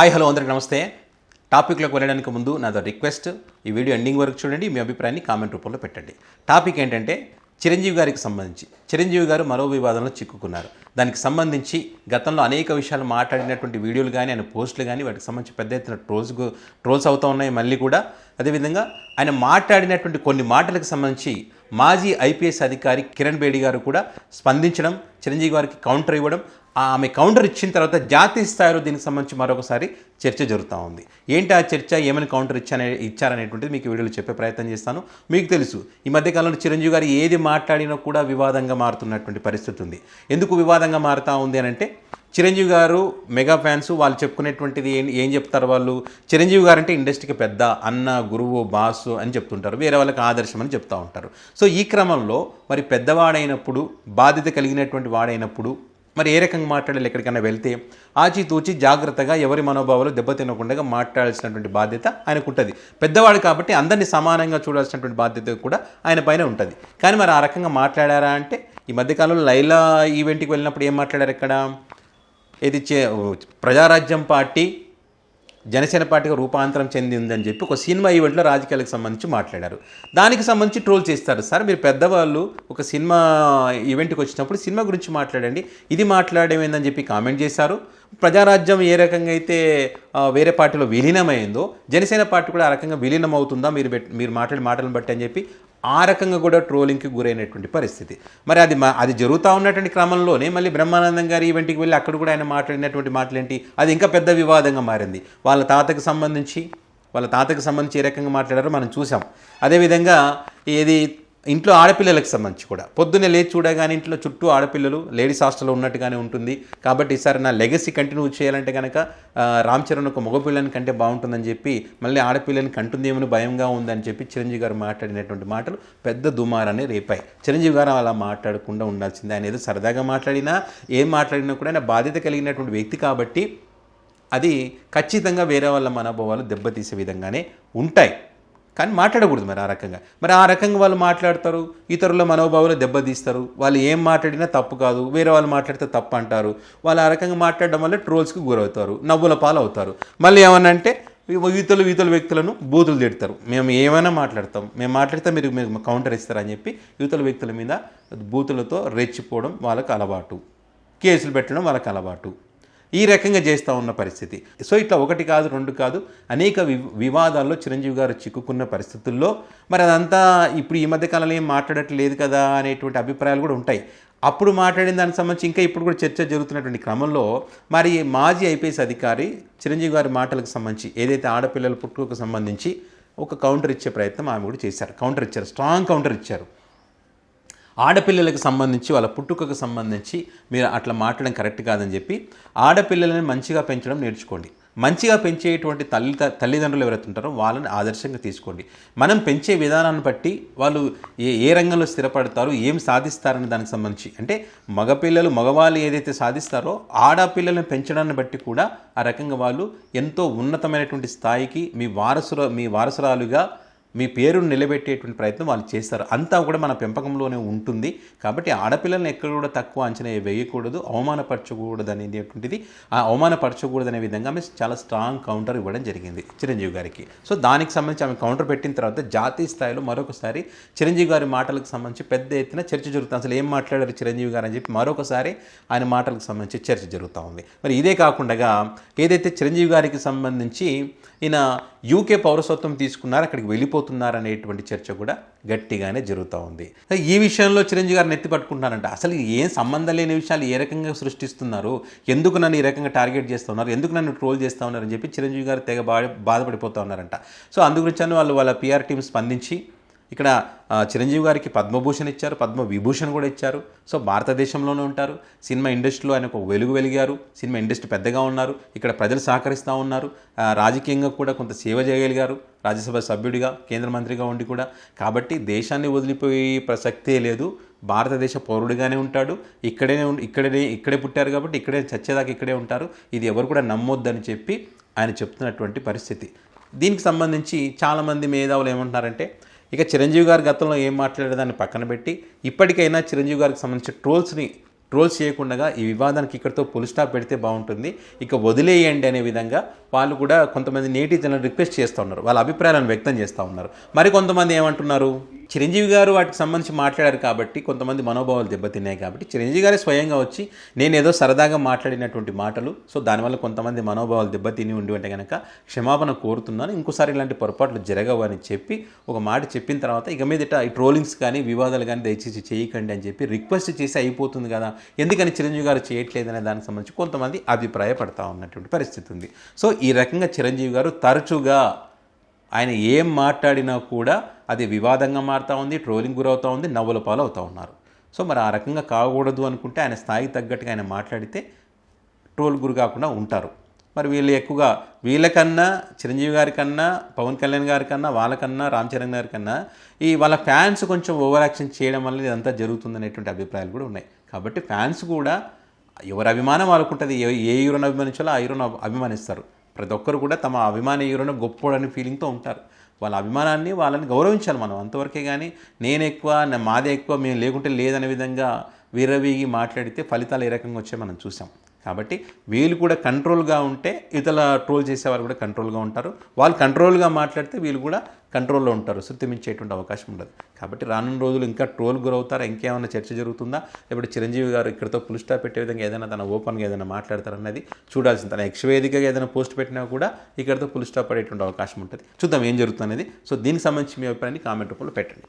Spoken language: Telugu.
హాయ్ హలో అందరికీ నమస్తే. టాపిక్లోకి వెళ్ళడానికి ముందు నాదో రిక్వెస్ట్, ఈ వీడియో ఎండింగ్ వరకు చూడండి, మీ అభిప్రాయాన్ని కామెంట్ రూపంలో పెట్టండి. టాపిక్ ఏంటంటే చిరంజీవి గారికి సంబంధించి. చిరంజీవి గారు మరో వివాదంలో చిక్కుకున్నారు. దానికి సంబంధించి గతంలో అనేక విషయాలు మాట్లాడినటువంటి వీడియోలు కానీ, ఆయన పోస్టులు కానీ, వాటికి సంబంధించి పెద్ద ఎత్తున ట్రోల్స్ అవుతూ ఉన్నాయి. మళ్ళీ కూడా అదేవిధంగా ఆయన మాట్లాడినటువంటి కొన్ని మాటలకు సంబంధించి మాజీ ఐపీఎస్ అధికారి కిరణ్ బేడి గారు కూడా స్పందించడం, చిరంజీవి గారికి కౌంటర్ ఇవ్వడం, ఆమె కౌంటర్ ఇచ్చిన తర్వాత జాతీయ స్థాయిలో దీనికి సంబంధించి మరొకసారి చర్చ జరుగుతూ ఉంది. ఏంటి ఆ చర్చ, ఏమని కౌంటర్ ఇచ్చారనేటువంటిది మీకు వీడియోలో చెప్పే ప్రయత్నం చేస్తాను. మీకు తెలుసు, ఈ మధ్యకాలంలో చిరంజీవి గారు ఏది మాట్లాడినా కూడా వివాదంగా మారుతున్నటువంటి పరిస్థితి ఉంది. ఎందుకు వివాదంగా మారుతూ ఉంది అని అంటే, చిరంజీవి గారు మెగా ఫ్యాన్స్ వాళ్ళు చెప్పుకునేటువంటిది ఏం చెప్తారు, వాళ్ళు చిరంజీవి గారు అంటే ఇండస్ట్రీకి పెద్ద అన్న, గురువు, బాసు అని చెప్తుంటారు, వేరే వాళ్ళకి ఆదర్శం అని చెప్తూ ఉంటారు. సో ఈ క్రమంలో మరి పెద్దవాడైనప్పుడు, బాధ్యత కలిగినటువంటి వాడైనప్పుడు మరి ఏ రకంగా మాట్లాడాలి, ఎక్కడికైనా వెళ్తే ఆచితూచి జాగ్రత్తగా ఎవరి మనోభావాలు దెబ్బతినకుండా మాట్లాడాల్సినటువంటి బాధ్యత ఆయనకు ఉంటుంది. పెద్దవాడు కాబట్టి అందరినీ సమానంగా చూడాల్సినటువంటి బాధ్యత కూడా ఆయన పైన ఉంటుంది. కానీ మరి ఆ రకంగా మాట్లాడారా అంటే, ఈ మధ్యకాలంలో లైలా ఈవెంట్కి వెళ్ళినప్పుడు ఏం మాట్లాడారు, ఇక్కడ ఇది ప్రజారాజ్యం పార్టీ జనసేన పార్టీగా రూపాంతరం చెందిందని చెప్పి ఒక సినిమా ఈవెంట్లో రాజకీయాలకు సంబంధించి మాట్లాడారు. దానికి సంబంధించి ట్రోల్ చేస్తారు. సార్, మీరు పెద్దవాళ్ళు ఒక సినిమా ఈవెంట్కి వచ్చినప్పుడు సినిమా గురించి మాట్లాడండి, ఇది మాట్లాడేమైందని చెప్పి కామెంట్ చేశారు. ప్రజారాజ్యం ఏ రకంగా అయితే వేరే పార్టీలో విలీనమైందో, జనసేన పార్టీ కూడా ఆ రకంగా విలీనం అవుతుందా మీరు మాట్లాడే మాటలను బట్టి అని చెప్పి ఆ రకంగా కూడా ట్రోలింగ్కి గురైనటువంటి పరిస్థితి. మరి అది జరుగుతూ ఉన్నటువంటి క్రమంలోనే మళ్ళీ బ్రహ్మానందం గారి ఈవెంట్కి వెళ్ళి అక్కడ కూడా ఆయన మాట్లాడినటువంటి మాటలేంటి, అది ఇంకా పెద్ద వివాదంగా మారింది. వాళ్ళ తాతకు సంబంధించి ఏ రకంగా మాట్లాడారో మనం చూసాం. అదేవిధంగా ఏది ఇంట్లో ఆడపిల్లలకు సంబంధించి కూడా పొద్దున్నే లేచి చూడగానే ఇంట్లో చుట్టూ ఆడపిల్లలు, లేడీస్ హాస్టల్లో ఉన్నట్టుగానే ఉంటుంది. కాబట్టి ఈసారి నా లెగసీ కంటిన్యూ చేయాలంటే కనుక రామ్ చరణ్ ఒక మగపిల్లని కంటే బాగుంటుందని చెప్పి మళ్ళీ ఆడపిల్లని కంటుందేమని భయంగా ఉందని చెప్పి చిరంజీవి గారు మాట్లాడినటువంటి మాటలు పెద్ద దుమారాన్ని రేపాయి. చిరంజీవి గారు అలా మాట్లాడకుండా ఉండాల్సిందే. ఆయన ఏదో సరదాగా మాట్లాడినా, ఏం మాట్లాడినా కూడా ఆయన బాధ్యత కలిగినటువంటి వ్యక్తి కాబట్టి అది ఖచ్చితంగా వేరే వాళ్ళ మనోభావాలు దెబ్బతీసే విధంగానే ఉంటాయి. కానీ మాట్లాడకూడదు. మరి ఆ రకంగా వాళ్ళు మాట్లాడతారు, ఇతరుల మనోభావాలు దెబ్బతీస్తారు. వాళ్ళు ఏం మాట్లాడినా తప్పు కాదు, వేరే వాళ్ళు మాట్లాడితే తప్పు అంటారు. వాళ్ళు ఆ రకంగా మాట్లాడడం వల్ల ట్రోల్స్కి గురవుతారు, నవ్వుల పాలు అవుతారు. మళ్ళీ ఏమనంటే యువతల వ్యక్తులను బూతులు తిడతారు. మేము ఏమైనా మాట్లాడతాం, మేము మాట్లాడితే మీరు కౌంటర్ ఇస్తారని చెప్పి యువతల వ్యక్తుల మీద బూతులతో రెచ్చిపోవడం వాళ్ళకు అలవాటు, కేసులు పెట్టడం వాళ్ళకి అలవాటు. ఈ రకంగా చేస్తూ ఉన్న పరిస్థితి. సో ఇట్లా ఒకటి కాదు, రెండు కాదు, అనేక వివాదాల్లో చిరంజీవి గారు చిక్కుకున్న పరిస్థితుల్లో మరి అదంతా ఇప్పుడు ఈ మధ్యకాలంలో ఏం మాట్లాడట్లేదు కదా అనేటువంటి అభిప్రాయాలు కూడా ఉంటాయి. అప్పుడు మాట్లాడిన దానికి సంబంధించి ఇంకా ఇప్పుడు కూడా చర్చ జరుగుతున్నటువంటి క్రమంలో మరి మాజీ ఐపీఎస్ అధికారి చిరంజీవి గారి మాటలకు సంబంధించి ఏదైతే ఆడపిల్లల పుట్టుకకు సంబంధించి ఒక కౌంటర్ ఇచ్చే ప్రయత్నం ఆమె కూడా చేశారు. స్ట్రాంగ్ కౌంటర్ ఇచ్చారు. ఆడపిల్లలకు సంబంధించి, వాళ్ళ పుట్టుకకు సంబంధించి మీరు అట్లా మాట్లాడడం కరెక్ట్ కాదని చెప్పి, ఆడపిల్లలని మంచిగా పెంచడం నేర్చుకోండి. మంచిగా పెంచేటువంటి తల్లిదండ్రులు ఎవరైతే ఉంటారో వాళ్ళని ఆదర్శంగా తీసుకోండి. మనం పెంచే విధానాన్ని బట్టి వాళ్ళు ఏ రంగంలో స్థిరపడతారు, ఏం సాధిస్తారని దానికి సంబంధించి, అంటే మగవాళ్ళు ఏదైతే సాధిస్తారో ఆడపిల్లలను పెంచడాన్ని బట్టి కూడా ఆ రకంగా వాళ్ళు ఎంతో ఉన్నతమైనటువంటి స్థాయికి మీ వారసురాలుగా మీ పేరును నిలబెట్టేటువంటి ప్రయత్నం వాళ్ళు చేస్తారు. అంతా కూడా మన పెంపకంలోనే ఉంటుంది. కాబట్టి ఆడపిల్లల్ని ఎక్కడ కూడా తక్కువ అంచనా వేయకూడదు, అవమానపరచకూడదు అనేటువంటిది, ఆ అవమానపరచకూడదనే విధంగా ఆమె చాలా స్ట్రాంగ్ కౌంటర్ ఇవ్వడం జరిగింది చిరంజీవి గారికి. సో దానికి సంబంధించి ఆమె కౌంటర్ పెట్టిన తర్వాత జాతీయ స్థాయిలో మరొకసారి చిరంజీవి గారి మాటలకు సంబంధించి పెద్ద ఎత్తున చర్చ జరుగుతుంది. అసలు ఏం మాట్లాడారు చిరంజీవి గారు అని చెప్పి మరొకసారి ఆయన మాటలకు సంబంధించి చర్చ జరుగుతూ ఉంది. మరి ఇదే కాకుండా ఏదైతే చిరంజీవి గారికి సంబంధించి ఈయన యూకే పౌరసత్వం తీసుకున్నారు, అక్కడికి వెళ్ళిపోతున్నారనేటువంటి చర్చ కూడా గట్టిగానే జరుగుతూ ఉంది. ఈ విషయంలో చిరంజీవి గారిని ఎత్తి పట్టుకుంటున్నారంట. అసలు ఏం సంబంధం లేని విషయాలు ఏ రకంగా సృష్టిస్తున్నారు, ఎందుకు నన్ను ఈ రకంగా టార్గెట్ చేస్తున్నారు, ఎందుకు నన్ను ట్రోల్ చేస్తూ ఉన్నారని చెప్పి చిరంజీవి గారు తెగ బాధపడిపోతూ ఉన్నారంట. సో అందు గురించి వాళ్ళ పిఆర్ టీం స్పందించి ఇక్కడ చిరంజీవి గారికి పద్మభూషణ్ ఇచ్చారు, పద్మవిభూషణ్ కూడా ఇచ్చారు. సో భారతదేశంలోనే ఉంటారు, సినిమా ఇండస్ట్రీలో ఆయన ఒక వెలిగారు, సినిమా ఇండస్ట్రీ పెద్దగా ఉన్నారు, ఇక్కడ ప్రజలు సహకరిస్తూ ఉన్నారు, రాజకీయంగా కూడా కొంత సేవ చేయగలిగారు, రాజ్యసభ సభ్యుడిగా, కేంద్ర మంత్రిగా ఉండి కూడా. కాబట్టి దేశాన్ని వదిలిపోయే ప్రసక్తే లేదు, భారతదేశ పౌరుడిగానే ఉంటాడు, ఇక్కడే పుట్టారు కాబట్టి ఇక్కడే చచ్చేదాకా ఇక్కడే ఉంటారు, ఇది ఎవరు కూడా నమ్మొద్దని చెప్పి ఆయన చెప్తున్నటువంటి పరిస్థితి. దీనికి సంబంధించి చాలామంది మేధావులు ఏమంటున్నారంటే, ఇక చిరంజీవి గారు గతంలో ఏం మాట్లాడేదాన్ని పక్కన పెట్టి ఇప్పటికైనా చిరంజీవి గారికి సంబంధించిన ట్రోల్స్ని ట్రోల్స్ చేయకుండా ఈ వివాదానికి ఇక్కడితో ఫుల్ స్టాప్ పెడితే బాగుంటుంది, ఇక వదిలేయండి అనే విధంగా వాళ్ళు కూడా కొంతమంది నేటిజన్లను రిక్వెస్ట్ చేస్తూ ఉన్నారు, వాళ్ళ అభిప్రాయాలను వ్యక్తం చేస్తూ ఉన్నారు. మరి కొంతమంది ఏమంటున్నారు, చిరంజీవి గారు వాటికి సంబంధించి మాట్లాడారు కాబట్టి కొంతమంది మనోభావాలు దెబ్బతిన్నాయి కాబట్టి చిరంజీవి గారే స్వయంగా వచ్చి నేను ఏదో సరదాగా మాట్లాడినటువంటి మాటలు, సో దానివల్ల కొంతమంది మనోభావాలు దెబ్బతిని ఉండి ఉంటే కనుక క్షమాపణ కోరుతున్నాను, ఇంకోసారి ఇలాంటి పొరపాట్లు జరగవు అని చెప్పి ఒక మాట చెప్పిన తర్వాత ఇక మీదట ఈ ట్రోలింగ్స్ కానీ వివాదాలు కానీ దయచేసి చేయకండి అని చెప్పి రిక్వెస్ట్ చేసి అయిపోతుంది కదా, ఎందుకని చిరంజీవి గారు చేయట్లేదనే దానికి సంబంధించి కొంతమంది అభిప్రాయపడతా ఉన్నటువంటి పరిస్థితి ఉంది. సో ఈ రకంగా చిరంజీవి గారు తరచుగా ఆయన ఏం మాట్లాడినా కూడా అది వివాదంగా మారుతూ ఉంది, ట్రోలింగ్ గురవుతూ ఉంది, నవ్వుల పాలు అవుతూ ఉన్నారు. సో మరి ఆ రకంగా కాకూడదు అనుకుంటే ఆయన స్థాయికి తగ్గట్టుగా ఆయన మాట్లాడితే ట్రోల్ గురి కాకుండా ఉంటారు. మరి వీళ్ళు ఎక్కువగా వీళ్ళకన్నా చిరంజీవి గారి కన్నా పవన్ కళ్యాణ్ గారి కన్నా వాళ్ళకన్నా రామ్ చరణ్ గారి కన్నా ఈ వాళ్ళ ఫ్యాన్స్ కొంచెం ఓవర్ యాక్షన్ చేయడం వల్ల ఇదంతా జరుగుతుందనేటువంటి అభిప్రాయాలు కూడా ఉన్నాయి. కాబట్టి ఫ్యాన్స్ కూడా ఎవరి అభిమానం వాళ్ళకుంటుంది, ఏ హీరోని అభిమానించాలో ఆ హీరోని అభిమానిస్తారు. ప్రతి ఒక్కరు కూడా తమ అభిమాన హీరోని గొప్పోడని ఫీలింగ్తో ఉంటారు. వాళ్ళ అభిమానాన్ని వాళ్ళని గౌరవించాలి మనం, అంతవరకే. కానీ నేను ఎక్కువ మాదే ఎక్కువ మేము లేకుంటే లేదనే విధంగా వీరవీగి మాట్లాడితే ఫలితాలు ఏ రకంగా వచ్చాయో మనం చూసాం. కాబట్టి వీళ్ళు కూడా కంట్రోల్గా ఉంటే ఇతర ట్రోల్ చేసేవారు కూడా కంట్రోల్గా ఉంటారు, వాళ్ళు కంట్రోల్గా మాట్లాడితే వీళ్ళు కూడా కంట్రోల్లో ఉంటారు, శృతిమించేటువంటి అవకాశం ఉండదు. కాబట్టి రానున్న రోజులు ఇంకా ట్రోల్ గురవుతారా, ఇంకేమైనా చర్చ జరుగుతుందా, లేకపోతే చిరంజీవి గారు ఇక్కడితో ఫుల్ స్టాప్ పెట్టే విధంగా ఏదైనా తన ఓపెన్గా ఏదైనా మాట్లాడతారన్నది చూడాల్సింది. తన ఎక్స్వేదికగా ఏదైనా పోస్ట్ పెట్టినా కూడా ఇక్కడితో ఫుల్ స్టాప్ పడేటువంటి అవకాశం ఉంటుంది. చూద్దాం ఏం జరుగుతుంది అనేది. సో దీనికి సంబంధించి మీ అభిప్రాయాన్ని కామెంట్ రూపంలో పెట్టండి.